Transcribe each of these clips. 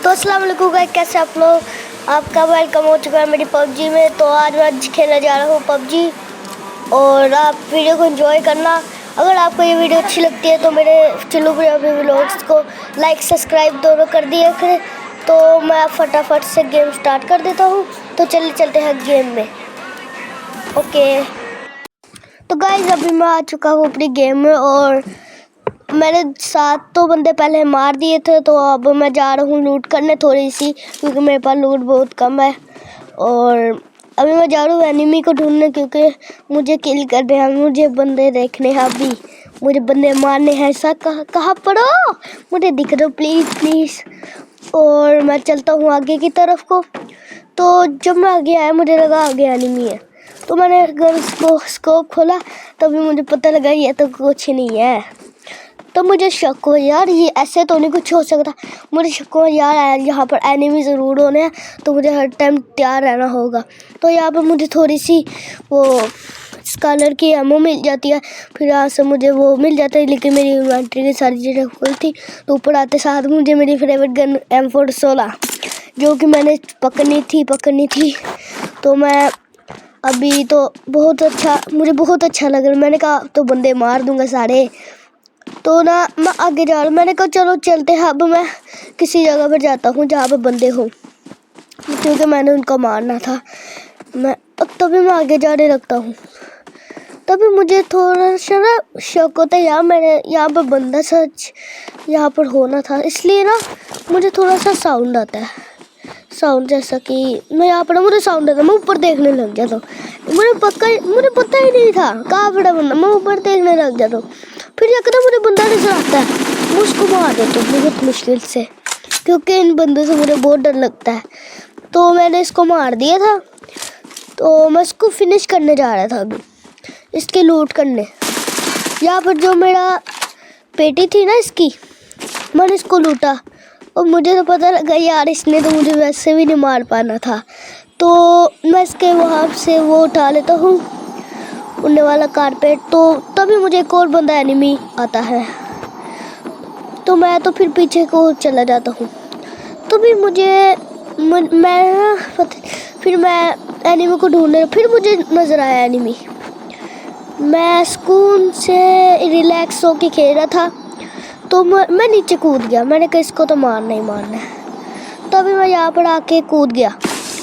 तो अस्सलाम वालेकुम गाइस, कैसे आप लोग। आपका वेलकम हो चुका है मेरी पबजी में। तो आज मैं खेलने जा रहा हूँ पबजी और आप वीडियो को एंजॉय करना। अगर आपको ये वीडियो अच्छी लगती है तो मेरे चलो व्लॉग्स को लाइक सब्सक्राइब दोनों कर दिया करें। तो मैं फटाफट से गेम स्टार्ट कर देता हूँ। तो चलिए चलते हैं गेम में। ओके तो गाइस अभी मैं आ चुका हूँ अपनी गेम में और मैंने 7 तो बंदे पहले मार दिए थे। तो अब मैं जा रहा हूँ लूट करने थोड़ी सी, क्योंकि मेरे पास लूट बहुत कम है। और अभी मैं जा रहा हूँ एनिमी को ढूंढने, क्योंकि मुझे किल करने हैं, मुझे बंदे देखने हैं, अभी मुझे बंदे मारने हैं। ऐसा कहाँ पड़ो, मुझे दिख दो प्लीज़ प्लीज़। और मैं चलता हूँ आगे की तरफ को। तो जब मैं आगे आया मुझे लगा आगे एनिमी है। तो मैंने अगर उसको स्कोप खोला तभी मुझे पता लगा ये तो कुछ नहीं है। तो मुझे शक हो यार, ये ऐसे तो नहीं कुछ हो सकता। मुझे शक हो यार यहाँ पर एनिमी ज़रूर होने हैं, तो मुझे हर टाइम तैयार रहना होगा। तो यहाँ पर मुझे थोड़ी सी वो स्कॉलर की एमो मिल जाती है, फिर यहाँ से मुझे वो मिल जाता है। लेकिन मेरी इन्वेंटरी की सारी चीज़ें फुल थी। तो ऊपर आते साथ मुझे मेरी फेवरेट गन M416 जो कि मैंने पकड़नी थी। तो मैं अभी तो मुझे बहुत अच्छा लग रहा है। मैंने कहा तो बंदे मार दूंगा सारे। तो ना मैं आगे जा रहा हूँ। मैंने कहा चलो चलते हैं। अब मैं किसी जगह पर जाता हूँ जहाँ पर बंदे हो, क्योंकि मैंने उनको मारना था। तभी मैं आगे जाने लगता हूँ। तभी मुझे थोड़ा सा ना शक होता है यार, मैंने यहाँ पर बंदा सच यहाँ पर होना था। इसलिए ना मुझे थोड़ा सा साउंड आता है, साउंड जैसा कि मैं यहाँ पर मुझे साउंड आता है, मैं ऊपर देखने लग जाता हूँ। मुझे पता ही नहीं था कहाँ बड़ा बंदा, मैं ऊपर देखने लग जाता हूँ। फिर जाकर मुझे बंदा नजर आता है, मैं उसको मार देता हूँ बहुत मुश्किल से, क्योंकि इन बंदों से मुझे बहुत डर लगता है। तो मैंने इसको मार दिया था। तो मैं इसको फिनिश करने जा रहा था अभी, इसके लूट करने। यहाँ पर जो मेरा पेटी थी ना इसकी, मैंने इसको लूटा और मुझे तो पता लगा यार इसने तो मुझे वैसे भी नहीं मार पाना था। तो मैं इसके वहाँ से वो उठा लेता हूँ, उड़ने वाला कारपेट। तो तभी मुझे एक और बंदा एनिमी आता है, तो मैं तो फिर पीछे को चला जाता हूँ। तभी फिर मैं एनिमी को ढूंढने, फिर मुझे नज़र आया एनिमी। मैं सुकून से रिलैक्स होके खेल रहा था। तो मैं नीचे कूद गया। मैंने कहा इसको तो मारना ही मारना है। तभी मैं यहाँ पर आके कूद गया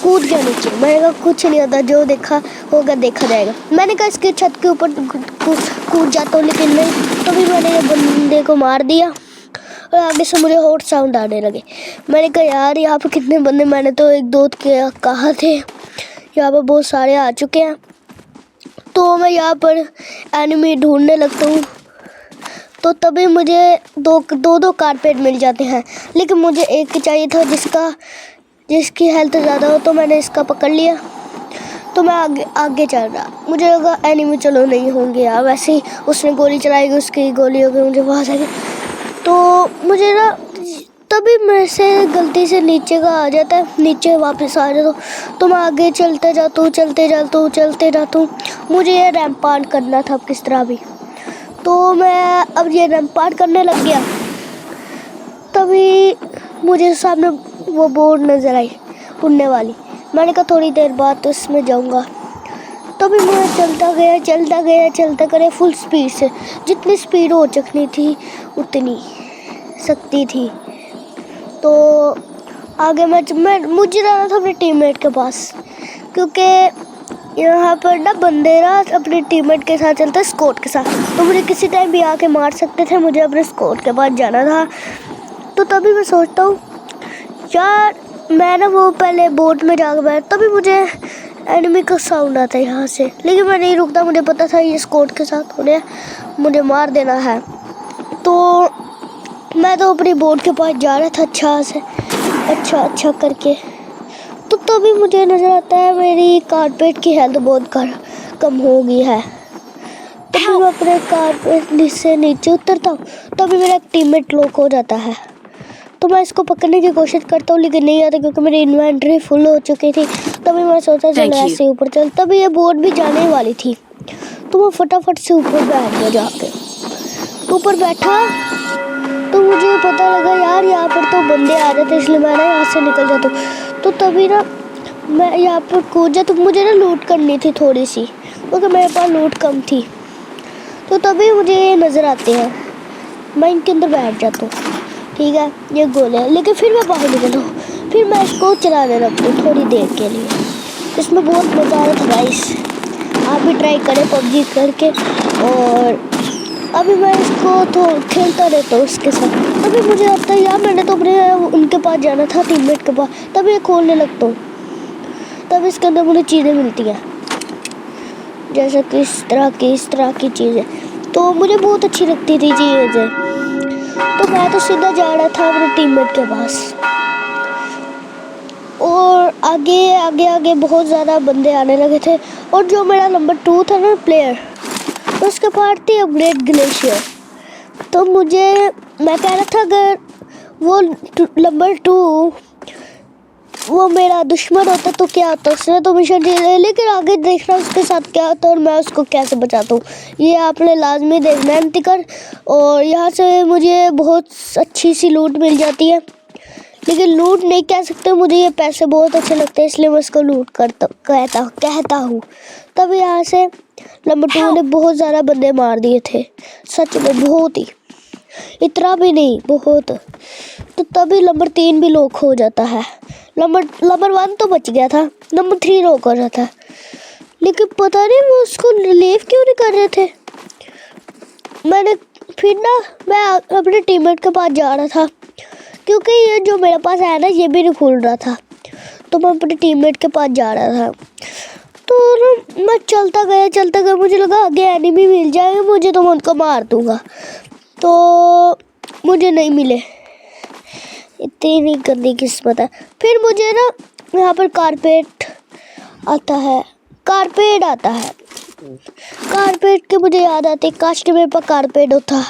नीचे। मैंने कहा कुछ नहीं होता, जो देखा होगा देखा जाएगा। मैंने कहा इसके छत के ऊपर कूद जाता हूँ, लेकिन नहीं। तभी मैंने ये बंदे को मार दिया और आगे से मुझे हॉट साउंड आने लगे। मैंने कहा यार यहाँ पर कितने बंदे, मैंने तो एक दो के कहा थे, यहाँ पर बहुत सारे आ चुके हैं। तो मैं यहाँ पर एनिमी ढूंढने लगता हूँ। तो तभी मुझे दो कारपेट मिल जाते हैं, लेकिन मुझे एक ही चाहिए था जिसकी हेल्थ ज़्यादा हो। तो मैंने इसका पकड़ लिया। तो मैं आगे चल रहा। मुझे लगा एनिमी चलो नहीं होंगे यार, वैसे ही उसने गोली चलाएगी, उसकी गोली हो गई, मुझे बहुत आगे। तो मुझे ना तभी मेरे से गलती से नीचे का आ जाता है, नीचे वापस आ जाता हूँ। तो मैं आगे चलते जाता हूँ। मुझे ये रैंप पार करना था अब किस तरह भी। तो मैं अब ये रैंप पार करने लग गया। तभी मुझे सामने वो बोर्ड नज़र आई उड़ने वाली। मैंने कहा थोड़ी देर बाद तो इसमें जाऊंगा। तभी मैं चलता गया फुल स्पीड से। जितनी स्पीड हो सकनी थी उतनी सकती थी। तो आगे मुझे जाना था अपने टीममेट के पास, क्योंकि यहाँ पर ना बंदे ना अपने टीममेट के साथ चलते स्क्वाड के साथ। तो मुझे किसी टाइम भी आके मार सकते थे, मुझे अपने स्क्वाड के पास जाना था। तो तभी मैं सोचता हूँ यार, मैं ना वो पहले बोट में जाकर बैठ, तभी मुझे एनिमी का साउंड आता है यहाँ से। लेकिन मैं नहीं रुकता, मुझे पता था ये स्क्वाड के साथ उन्हें मुझे मार देना है। तो मैं तो अपनी बोट के पास जा रहा था अच्छा करके। तो तभी मुझे नज़र आता है मेरी कारपेट की हेल्थ बहुत कम हो गई है। तभी मैं अपने कारपेट से नीचे उतरता हूँ। तभी मेरा टीममेट लॉक हो जाता है। तो मैं इसको पकड़ने की कोशिश करता हूँ, लेकिन नहीं आता, क्योंकि मेरी इन्वेंटरी फुल हो चुकी थी। तभी मैं सोचा चलो ऐसे ही ऊपर चल। तभी ये बोट भी जाने वाली थी। तो मैं फटाफट से ऊपर बैठ गया। जाके ऊपर बैठा तो मुझे पता लगा यार यहाँ पर तो बंदे आ रहे थे, इसलिए मैं ना यहाँ से निकल जाता हूँ। तो तभी ना मैं यहाँ पर कूदा, तो मुझे ना लूट करनी थी थोड़ी सी, क्योंकि मेरे पास लूट कम थी। तो तभी मुझे ये नज़र आते हैं, मैं इनके अंदर बैठ जाता हूँ। ठीक है, ये गोले हैं, लेकिन फिर मैं बाहर निकलता हूँ। फिर मैं इसको चलाने लगता हूँ थोड़ी देर के लिए। इसमें बहुत मज़ा आ रहा था गाइस, आप भी ट्राई करें पबजी करके। और अभी मैं इसको तो खेलता रहता हूँ उसके साथ। तभी मुझे आता है यार मैंने तो अपने उनके पास जाना था, टीममेट के पास। तभी ये खोलने लगता हूँ, तब इसके अंदर मुझे चीज़ें मिलती हैं, जैसे कि इस तरह की चीज़ें। तो मुझे बहुत अच्छी लगती थी चीज़ें। तो मैं तो सीधा जा रहा था अपने टीममेट के पास, और आगे आगे आगे बहुत ज़्यादा बंदे आने लगे थे। और जो मेरा नंबर 2 था ना प्लेयर, उसके पास थी अपग्रेड ग्लेशियर। तो मैं कह रहा था अगर वो नंबर 2 वो मेरा दुश्मन होता तो क्या होता, उसने तो मिशन जीत लिया। लेकिन आगे देखना उसके साथ क्या होता और मैं उसको कैसे बचाता हूँ, ये आपने लाजमी देखना है अंतिकर। और यहाँ से मुझे बहुत अच्छी सी लूट मिल जाती है, लेकिन लूट नहीं कह सकते, मुझे ये पैसे बहुत अच्छे लगते हैं, इसलिए मैं इसको लूट कहता हूँ। तब यहाँ से नंबर 2 ने बहुत ज़्यादा बंदे मार दिए थे, सच में बहुत ही, इतना भी नहीं, बहुत। तो तभी नंबर 3 भी लॉक हो जाता है। नंबर 1 तो बच गया था, नंबर 3 लॉक हो रहा था, लेकिन पता नहीं वो उसको लीव क्यों नहीं कर रहे थे। मैं अपने टीममेट के पास जा रहा था, क्योंकि ये जो मेरे पास है ना ये भी नहीं खुल रहा था। तो मैं अपने टीममेट के पास जा रहा था, तो ना मैं चलता गया, मुझे लगा आगे एनिमी मिल जाएंगे मुझे, तो मैं उनको मार दूंगा। तो मुझे नहीं मिले, इतनी गंदी किस्मत है। फिर मुझे ना यहाँ पर कारपेट आता है, कारपेट के मुझे याद आती, काश के मेरे पास कारपेट होता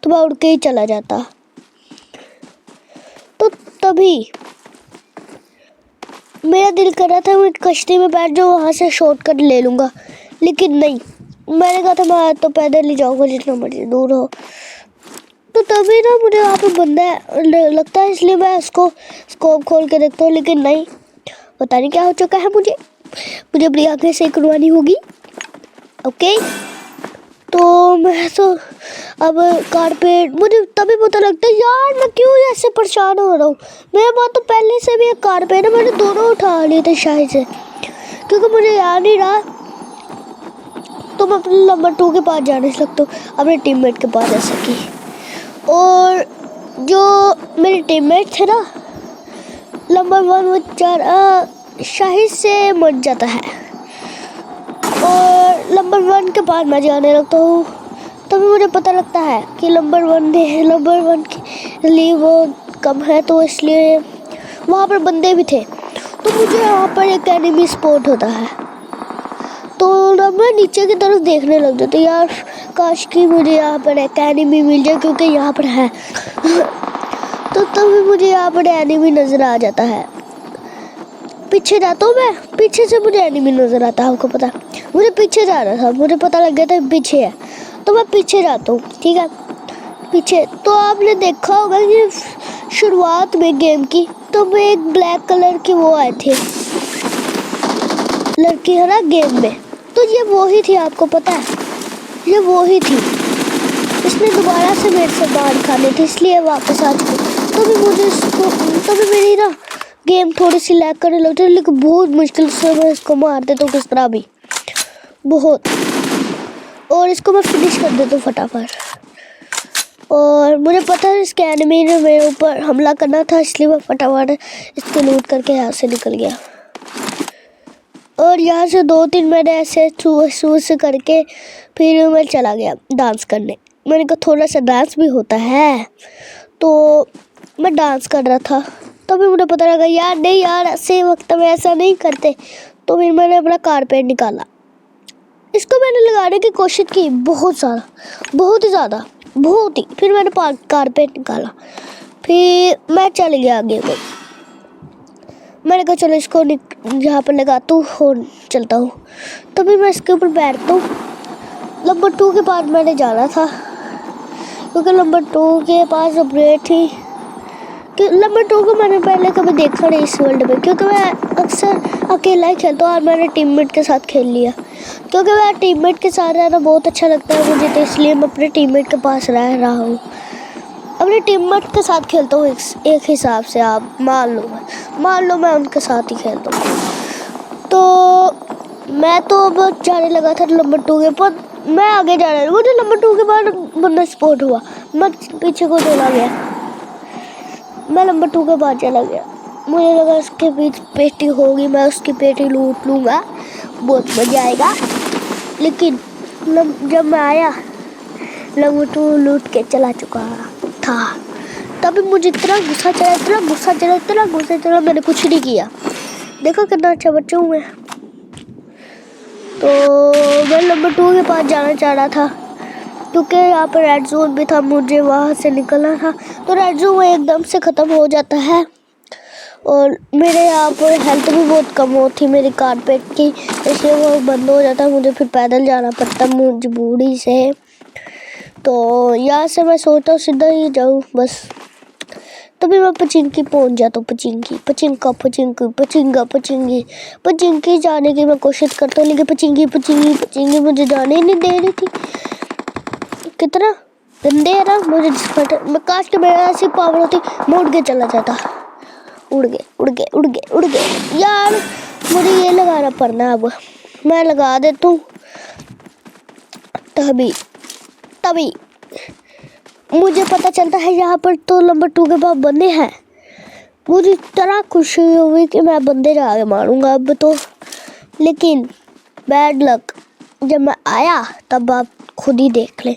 तो मैं उड़ के ही चला जाता। तो तभी मेरा दिल कर रहा था मैं कश्ती में बैठ जाऊँ, वहाँ से शॉर्टकट ले लूँगा, लेकिन नहीं, मैंने कहा था मैं तो पैदल ही जाऊँगा जितना मर्जी दूर हो। तो तभी ना मुझे वहाँ पे बंदा लगता है, इसलिए मैं इसको स्कोप खोल के देखता हूँ, लेकिन नहीं, पता नहीं क्या हो चुका है। मुझे अपनी आंखें सही करवानी होगी। ओके, तो मैं तो अब कारपेट, मुझे तभी पता लगता है यार मैं क्यों ऐसे परेशान हो रहा हूँ। मेरे पास तो पहले से भी एक कारपेट है, मैंने दोनों उठा लिए थे शायद से, क्योंकि मुझे याद नहीं रहा। तो मैं अपने नंबर 2 के पास जाने से लगता हूँ, अपने टीममेट के पास जैसे कि। और जो मेरे टीममेट थे ना, नंबर 1 वो बेचारा शाहिद से मर जाता है, और नंबर 1 के पास मैं जाने लगता हूँ। तभी मुझे पता लगता है कि नंबर 1 के लिए वो कम है, तो इसलिए वहाँ पर बंदे भी थे। तो मुझे यहाँ पर एक एनिमी स्पॉट होता है, तो ना मैं नीचे की तरफ देखने लग जाती हूँ, यार काश कि मुझे यहाँ पर एक एनिमी मिल जाए, क्योंकि यहाँ पर है। तो तभी मुझे यहाँ पर एनिमी नज़र आ जाता है, पीछे जाता हूँ मैं, पीछे से मुझे एनिमी नज़र आता है। आपको पता, मुझे पीछे जा रहा था, मुझे पता लग गया था पीछे है, तो मैं पीछे जाता हूँ। ठीक है, पीछे। तो आपने देखा होगा कि शुरुआत में गेम की तो मैं एक ब्लैक कलर की वो आए थे लड़की है ना गेम में, तो ये वो ही थी, आपको पता है ये वो ही थी। इसने दोबारा से मेरे से बाहर खाने थे, इसलिए वापस आ गई। तभी मेरी ना गेम थोड़ी सी लैग करने लगती है, लेकिन बहुत मुश्किल से मैं इसको मार देता हूँ किस तरह भी, बहुत। और इसको मैं फिनिश कर देता हूँ फटाफट। और मुझे पता है इसके एनिमी ने मेरे ऊपर हमला करना था, इसलिए मैं फटाफट इसको लूट करके यहाँ से निकल गया। और यहाँ से 2-3 मैंने ऐसे से करके फिर मैं चला गया डांस करने। मैंने कहा थोड़ा सा डांस भी होता है, तो मैं डांस कर रहा था। तभी मुझे पता लगा यार नहीं यार, ऐसे वक्त में ऐसा नहीं करते। तो फिर मैंने अपना कारपेट निकाला, इसको मैंने लगाने की कोशिश की बहुत ही ज़्यादा। फिर मैंने कारपेट निकाला, फिर मैं चल गया आगे को। मैंने कहा चलो इसको यहाँ पर लगाता हूँ और चलता हूँ। तभी मैं इसके ऊपर बैठता हूँ। नंबर 2 के पास मैंने जाना था, क्योंकि नंबर 2 के पास अपग्रेड थी। कि नंबर 2 को मैंने पहले कभी देखा नहीं इस वर्ल्ड में, क्योंकि मैं अक्सर अकेला ही खेलता हूँ और मैंने टीममेट के साथ खेल लिया। क्योंकि मैं टीममेट के साथ रहना बहुत अच्छा लगता है मुझे, तो इसलिए मैं अपने टीममेट के पास रह रहा हूँ। अपने टीममेट के साथ खेलता हूँ एक हिसाब से। आप मान लो मैं उनके साथ ही खेलता हूँ। तो मैं तो अब जाने लगा था नंबर 2 के, पर मैं आगे जा रहा था। मुझे नंबर 2 के बाद बंदा स्पॉट हुआ, मैं पीछे को चला गया। मैं नंबर 2 के बाद चला गया। मुझे लगा उसके बीच पेटी होगी, मैं उसकी पेटी लूट लूँगा, बहुत मज़ा आएगा। लेकिन जब मैं आया नंबर 2 लूट के चला चुका था। तभी मुझे इतना गुस्सा चढ़ा, मैंने कुछ नहीं किया। देखो कितना अच्छा बच्चा हूँ मैं। तो मैं नंबर 2 के पास जाना चाह रहा था, क्योंकि यहाँ पर रेड जोन भी था, मुझे वहाँ से निकलना था। तो रेड जोन एकदम से ख़त्म हो जाता है और मेरे यहाँ पर हेल्थ भी बहुत कम होती मेरी कारपेट की, इसलिए वो बंद हो जाता है। मुझे फिर पैदल जाना पड़ता मजबूरी से। तो यहाँ से मैं सोचता हूँ सीधा ही जाऊँ बस। तभी मैं पचिंकी पहुँच जाता हूँ। पचिंकी जाने की मैं कोशिश करता हूँ, लेकिन पचिंकी मुझे जाने ही नहीं दे रही थी। कितना गंदे है ना। मुझे मैं काश के मेरा ऐसी पावर होती, मैं उड़ के चला जाता। उड़ गए यार। मुझे ये लगाना पड़ना, अब मैं लगा देता हूँ। तभी मुझे पता चलता है यहाँ पर तो नंबर 2 के पास बंदे हैं। मुझे इतना खुशी हुई कि मैं बंदे जाके मारूंगा अब तो। लेकिन बैड लक, जब मैं आया तब आप खुद ही देख लें।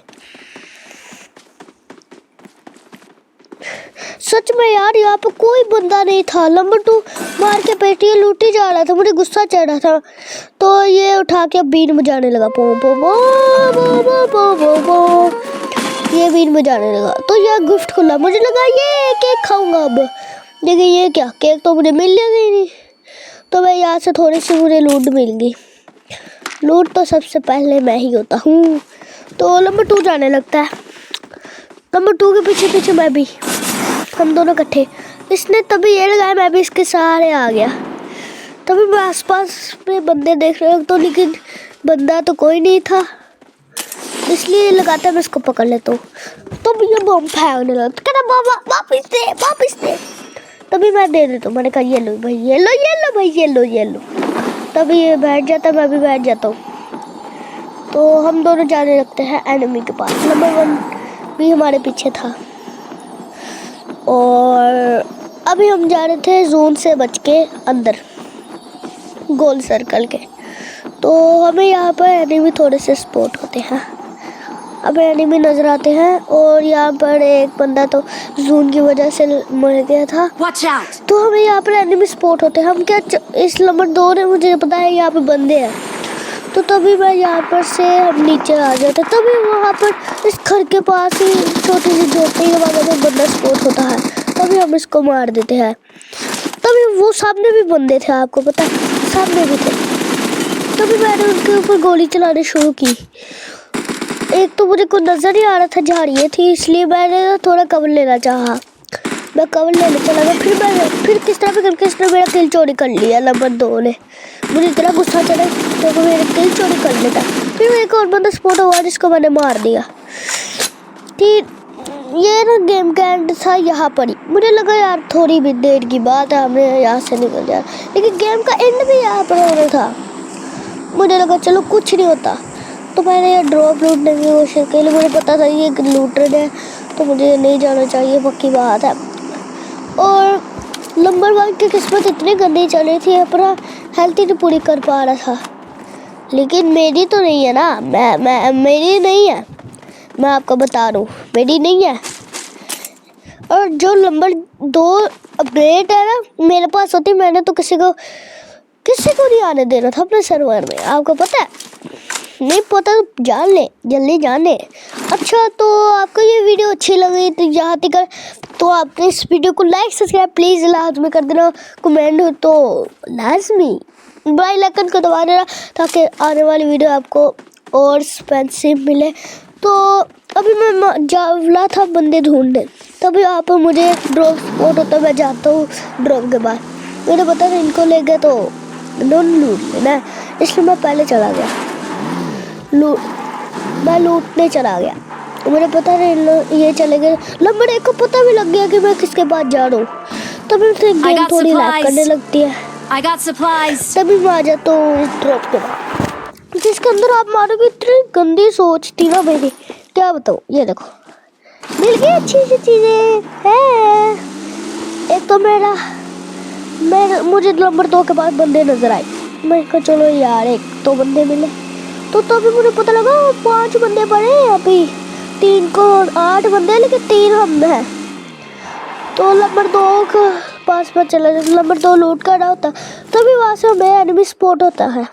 सच में यार, यहाँ पर कोई बंदा नहीं था। नंबर 2 मार के पेटी लूटी जा रहा था, मुझे गुस्सा चढ़ रहा था। तो ये उठा के बीन बजाने लगा, पो पो पो पो पो पो पो। ये बीन बजाने लगा। तो यह गिफ्ट खुला, मुझे लगा ये केक खाऊंगा अब। लेकिन ये क्या, केक तो मुझे मिल गई नहीं। तो मैं यहाँ से थोड़ी सी मुझे लूट मिल गई। लूट तो सबसे पहले मैं ही होता हूँ। तो नंबर 2 जाने लगता है। नंबर 2 के पीछे मैं भी, हम दोनों इकट्ठे। इसने तभी ये लगाया, मैं भी इसके सहारे आ गया। तभी मैं आसपास में बंदे देख रहा हूँ, तो लेकिन बंदा तो कोई नहीं था, इसलिए लगाता मैं इसको पकड़ लेता हूँ। तब ये बम फेंकने लगा, कहता बाबा वापिस दे। तभी मैं दे देता हूँ। मैंने कहा ये लो भाई, ये लो। तभी ये बैठ जाता, मैं भी बैठ जाता हूँ। तो हम दोनों जाने लगते हैं एनिमी के पास। नंबर 1 भी हमारे पीछे था और अभी हम जा रहे थे जोन से बच के अंदर, गोल सर्कल के। तो हमें यहाँ पर एनिमी थोड़े से स्पॉट होते हैं। अब एनिमी नजर आते हैं और यहाँ पर एक बंदा तो जून की वजह से मर गया था। तो हमें यहाँ पर एनिमी स्पॉट होते हैं। हम क्या इस नंबर 2 ने मुझे पता है यहाँ पे बंदे हैं, तो तभी मैं यहाँ पर से हम नीचे आ जाते। तभी वहाँ पर इस घर के पास ही छोटी सी झोपड़ी के बाद में बंदा स्पॉट होता है। तभी हम इसको मार देते हैं। तभी वो सामने भी बंदे थे, आपको पता है, सामने भी थे। तभी मैंने उनके ऊपर गोली चलानी शुरू की। एक तो मुझे कोई नजर ही आ रहा था, झाड़ियाँ थी, इसलिए मैंने थोड़ा कवर लेना चाहा। मैं कवर लेने चला गया। फिर किस तरह भी करके इसने मेरा किल चोरी कर लिया नंबर 2 ने। मुझे इतना गुस्सा चढ़ा तो मेरा किल चोरी कर लेता। फिर एक और बंदा स्पॉट हुआ जिसको मैंने मार दिया। कि ये ना गेम का एंड था यहाँ पर ही। मुझे लगा यार थोड़ी भी देर की बात है, हमें यहाँ से निकल जाए, लेकिन गेम का एंड भी यहाँ पर होना था। मुझे लगा चलो कुछ नहीं होता, तो मैंने ये ड्रॉप लूटने की कोशिश की। मुझे पता था ये लूटर है, तो मुझे नहीं जाना चाहिए, पक्की बात है। और नंबर 1 की किस्मत इतनी गंदी चल रही थी, अपना हेल्थ ही नहीं पूरी कर पा रहा था। लेकिन मेरी तो नहीं है ना, मेरी नहीं है, मैं आपको बता रहा हूँ, मेरी नहीं है। और जो नंबर 2 अपडेट है ना, मेरे पास होती, मैंने तो किसी को नहीं आने देना था अपने सर्वर में। आपको पता है? नहीं पता तो जान ले, जल्दी जान ले। अच्छा, तो आपको ये वीडियो अच्छी लगी तो यहाँ तक, तो आपने इस वीडियो को लाइक सब्सक्राइब प्लीज़ लाजमी कर देना। कमेंट हो तो लाजमी बेल आइकन को दबा देना, ताकि आने वाली वीडियो आपको और एक्सपेंसिव मिले। तो अभी मैं जावला था बंदे ढूंढने, तभी यहाँ पर मुझे ड्रॉप स्पॉट होता है। मैं जाता हूँ ड्रॉप के बाद, मुझे पता था इनको ले गया तो नॉन लूट लेना है, इसलिए मैं पहले चला गया मैं लूटने चला गया। मुझे पता नहीं ये चले गए। नंबर 1 को पता भी लग गया कि मैं किसके पास जा रहा हूँ, तभी फिर गेम थोड़ी लैग करने लगती है। तभी मैं आ जाता हूँ इस ड्रॉप के बाद, जिसके अंदर आप मारोगे। इतनी गंदी सोच थी ना मेरी, क्या बताऊँ। ये देखो मिल गई अच्छी अच्छी चीजें हैं। एक तो मुझे नंबर 2 के पास बंदे नजर आए। मैं कहा चलो यार 1-2 बंदे मिले, तो अभी मुझे पता लगा 5 बंदे पड़े हैं। अभी 3 को 8 बंदे, लेकिन 3 हम हैं। तो नंबर 2 के पास में चला जाता, नंबर 2 लूट कर रहा होता, तभी वहाँ से हमें एनिमी स्पॉट होता है।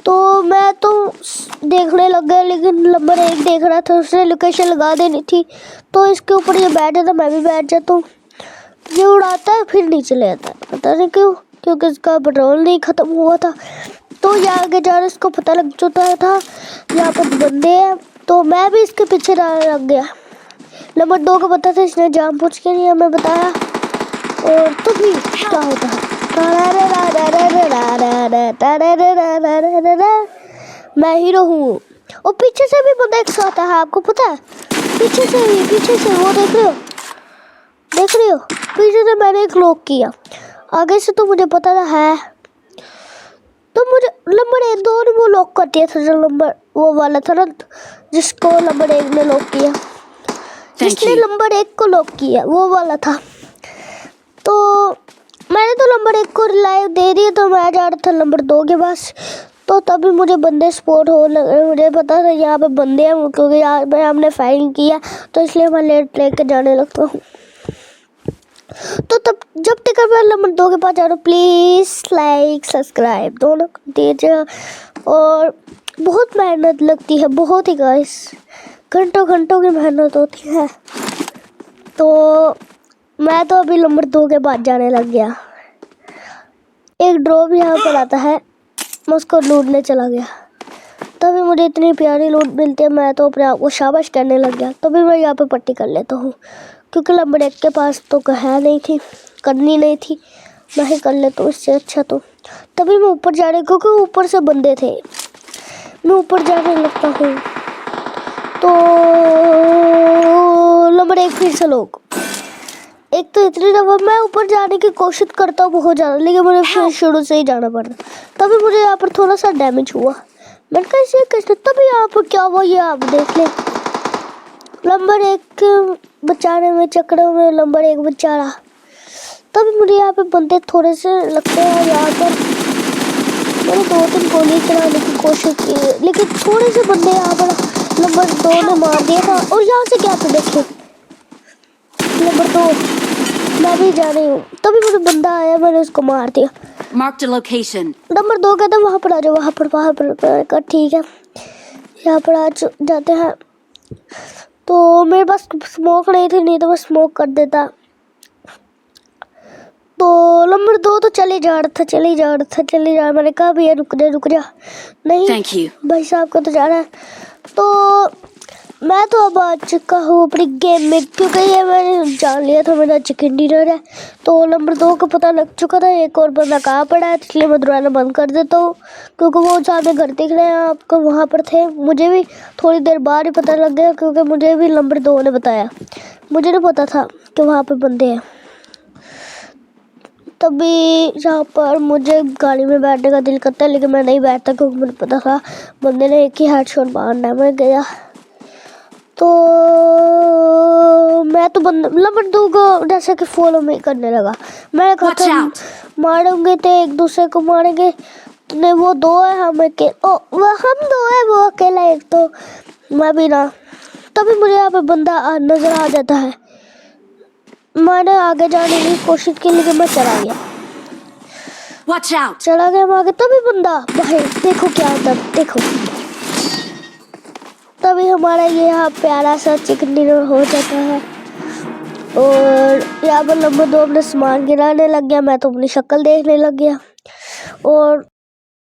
तो मैं तो देखने लग गया, लेकिन नंबर 1 देख रहा था, उसने लोकेशन लगा देनी थी, तो इसके ऊपर ये बैठ जाता, मैं भी बैठ जाता हूँ। ये उड़ाता है फिर नीचे ले आता है, पता नहीं क्यों, क्योंकि इसका पेट्रोल नहीं ख़त्म हुआ था। तो ये आगे जा रहा, इसको पता लग चुका था यहाँ पर बंदे हैं, तो मैं भी इसके पीछे लग गया। नंबर 2 को पता था, इसने जानबूझ के नहीं हमें बताया। और तो भी क्या होता है, मैं हीरो हूँ। और पीछे से भी बंदा एक साथ है, आपको पता है, पीछे से वो देख रहे हो पीछे से मैंने एक लॉक किया। आगे से तो मुझे पता था है, तो मुझे नंबर 1 2 ने वो लॉक कर दिया था, जो नंबर वो वाला था ना, जिसको नंबर 1 ने लॉक किया, जिसने नंबर 1 को लॉक किया वो वाला था। तो मैंने तो नंबर 1 को रिलाइव दे दिया, तो मैं जा रहा था नंबर 2 के पास। तो तभी मुझे बंदे स्पॉट हो लगे, मुझे पता था यहाँ पे बंदे हैं, क्योंकि यहाँ पे हमने फायरिंग किया, तो इसलिए मैं लेके जाने लगता हूँ। तो तब जब तक मैं नंबर 2 के पास जा रहा हूँ, प्लीज़ लाइक सब्सक्राइब दोनों दीजिए। और बहुत मेहनत लगती है, बहुत ही गाइस, घंटों की मेहनत होती है। तो मैं तो अभी नंबर 2 के पास जाने लग गया। एक ड्रॉप यहाँ पर आता है, मैं उसको लूटने चला गया, तभी मुझे इतनी प्यारी लूट मिलती है, मैं तो अपने आप को शाबाश करने लग गया। तभी मैं यहाँ पे पट्टी कर लेता हूँ, क्योंकि नंबर 1 के पास तो करनी नहीं थी, मैं ही कर लेता हूँ इससे अच्छा। तो तभी मैं ऊपर जा रही, क्योंकि ऊपर से बंदे थे, मैं ऊपर जाने लगता हूँ। तो नंबर 1 फिर से लोग, एक तो इतनी दफ़ा मैं ऊपर जाने की कोशिश करता हूँ बहुत ज़्यादा, लेकिन मुझे फिर शुरू से ही जाना पड़ता। तभी मुझे यहाँ पर थोड़ा सा डैमेज हुआ, मैंने कैसे तभी यहाँ पर क्या हुआ, ये आप देख लें। नंबर 1 बचाने में चक्करों में नंबर 1 बेचारा, तभी मुझे यहाँ पे बंदे थोड़े से लगते हैं। यहाँ पर मैंने 2-3 गोली चलाने की कोशिश की, लेकिन थोड़े से बंदे यहाँ पर नंबर 2 ने मार दिया था। और यहाँ से क्या पे देखे नंबर 2, मैं भी जा रही हूँ, तभी मुझे बंदा आया, मैंने उसको मार दिया। Marked a location. नंबर 2 कहता वहाँ पर आ जाओ, वहाँ पर ठीक है, यहाँ पर आ जाते हैं। तो मेरे पास स्मोक नहीं तो मैं स्मोक कर देता। तो नंबर 2 तो चले जा रहा। मैंने कहा भैया रुक जा नहीं, Thank you. भाई साहब को तो जा रहा है। तो मैं तो अब आ चुका हूँ अपनी गेम में, क्योंकि ये मैंने जान लिया था मेरा चिकन डिनर है। तो नंबर 2 को पता लग चुका था एक और बंदा कहाँ पड़ा है, इसलिए मैं दरवाज़ा बंद कर देता हूँ, क्योंकि वो सामने घर दिख रहे हैं आपको, वहाँ पर थे। मुझे भी थोड़ी देर बाद ही पता लग गया, क्योंकि मुझे भी नंबर 2 ने बताया, मुझे नहीं पता था कि वहाँ पर बंदे हैं। तभी यहाँ पर मुझे गाड़ी में बैठने का दिल करता है, लेकिन मैं नहीं बैठता, क्योंकि मुझे पता था बंदे ने एक ही हेडशॉट मारना है। मैं गया तो मैं तो नंबर 2 को जैसे कि फॉलो में करने लगा। मैं कहा मारेंगे तो एक दूसरे को मारेंगे, तो वो 2 है, हम 2 है, वो अकेला एक, तो मैं भी ना। तभी मुझे यहाँ पे बंदा नजर आ जाता है, मैंने आगे जाने की कोशिश की, लेकिन मैं चला गया आगे। तभी बंदा भाई देखो क्या होता, देखो तभी हमारा ये यहाँ प्यारा सा चिकन डिनर हो जाता है। और यहाँ पर नंबर 2 अपना सामान गिराने लग गया, मैं तो अपनी शक्ल देखने लग गया। और